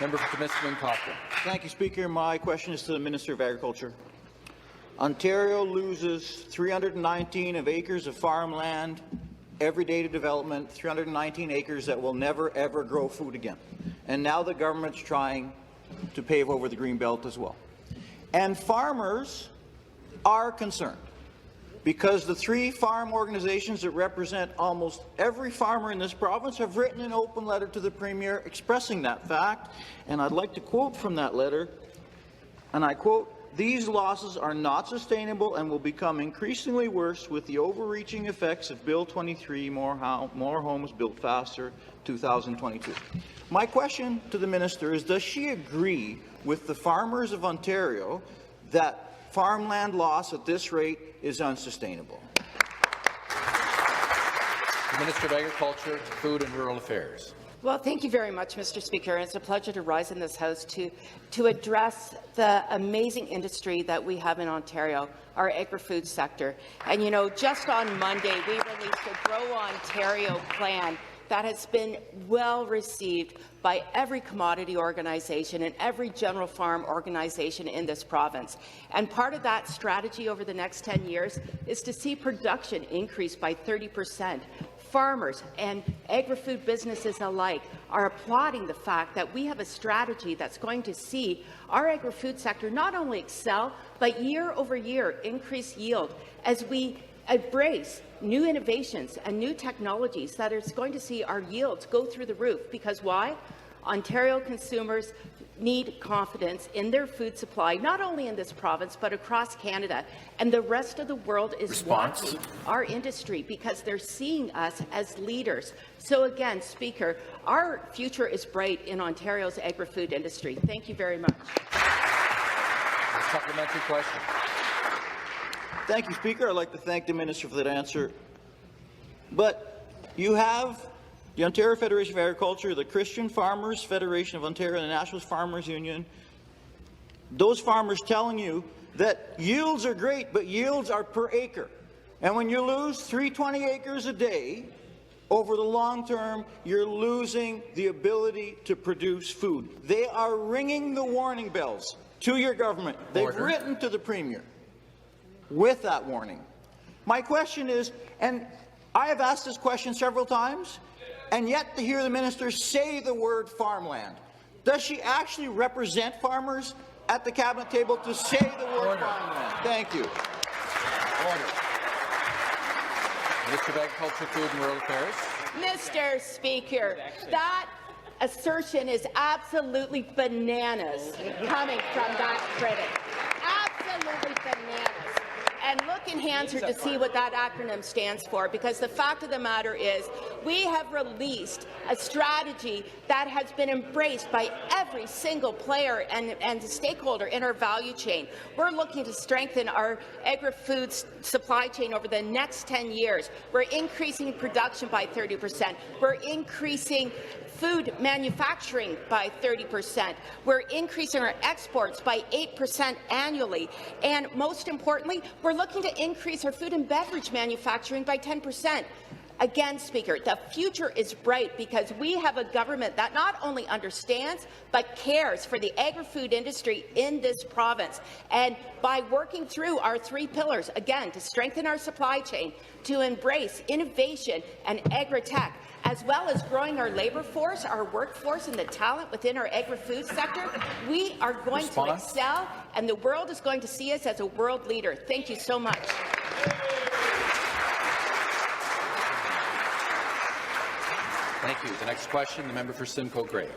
Member for Timiskaming Cochrane. Thank you, Speaker. My question is to the Minister of Agriculture. Ontario loses 319 of acres of farmland every day to development, 319 acres that will never, ever grow food again. And now the government's trying to pave over the Greenbelt as well. And farmers are concerned because the 3 farm organizations that represent almost every farmer in this province have written an open letter to the Premier expressing that fact. And I'd like to quote from that letter, and I quote, "These losses are not sustainable and will become increasingly worse with the overreaching effects of Bill 23, More Homes Built Faster, 2022. My question to the minister is, does she agree with the farmers of Ontario that farmland loss at this rate is unsustainable? The Minister of Agriculture, Food and Rural Affairs. Well, thank you very much, Mr. Speaker. It's a pleasure to rise in this House to address the amazing industry that we have in Ontario, our agri-food sector. And, you know, just on Monday, we released a Grow Ontario plan that has been well received by every commodity organization and every general farm organization in this province. And part of that strategy over the next 10 years is to see production increase by 30%. Farmers and agri-food businesses alike are applauding the fact that we have a strategy that's going to see our agri-food sector not only excel, but year over year increase yield as we embrace new innovations and new technologies that are going to see our yields go through the roof. Because why? Ontario consumers need confidence in their food supply, not only in this province, but across Canada. And the rest of the world is watching our industry because they're seeing us as leaders. So again, Speaker, our future is bright in Ontario's agri-food industry. Thank you very much. Supplementary question. Thank you, Speaker. I'd like to thank the minister for that answer. But you have the Ontario Federation of Agriculture, the Christian Farmers Federation of Ontario, and the Nationalist Farmers Union, those farmers telling you that yields are great, but yields are per acre. And when you lose 320 acres a day, over the long term, you're losing the ability to produce food. They are ringing the warning bells to your government. They've written to the Premier with that warning. My question is, and I have asked this question several times, and yet to hear the minister say the word farmland. Does she actually represent farmers at the cabinet table to say the word farmland? Thank you. Order. Minister of Agriculture, Food and Rural Affairs. Mr. Speaker, that assertion is absolutely bananas coming from that critic. Absolutely bananas. And look in Hansard to see what that acronym stands for, because the fact of the matter is we have released a strategy that has been embraced by every single player and stakeholder in our value chain. We're looking to strengthen our agri-food supply chain over the next 10 years. We're increasing production by 30%. We're increasing food manufacturing by 30%. We're increasing our exports by 8% annually. And most importantly, we're looking to increase our food and beverage manufacturing by 10%. Again, Speaker, the future is bright because we have a government that not only understands but cares for the agri-food industry in this province. And by working through our 3 pillars, again, to strengthen our supply chain, to embrace innovation and agri-tech, as well as growing our labour force, our workforce, and the talent within our agri-food sector, we are going to excel, and the world is going to see us as a world leader. Thank you so much. Thank you. The next question, the member for Simcoe Grey.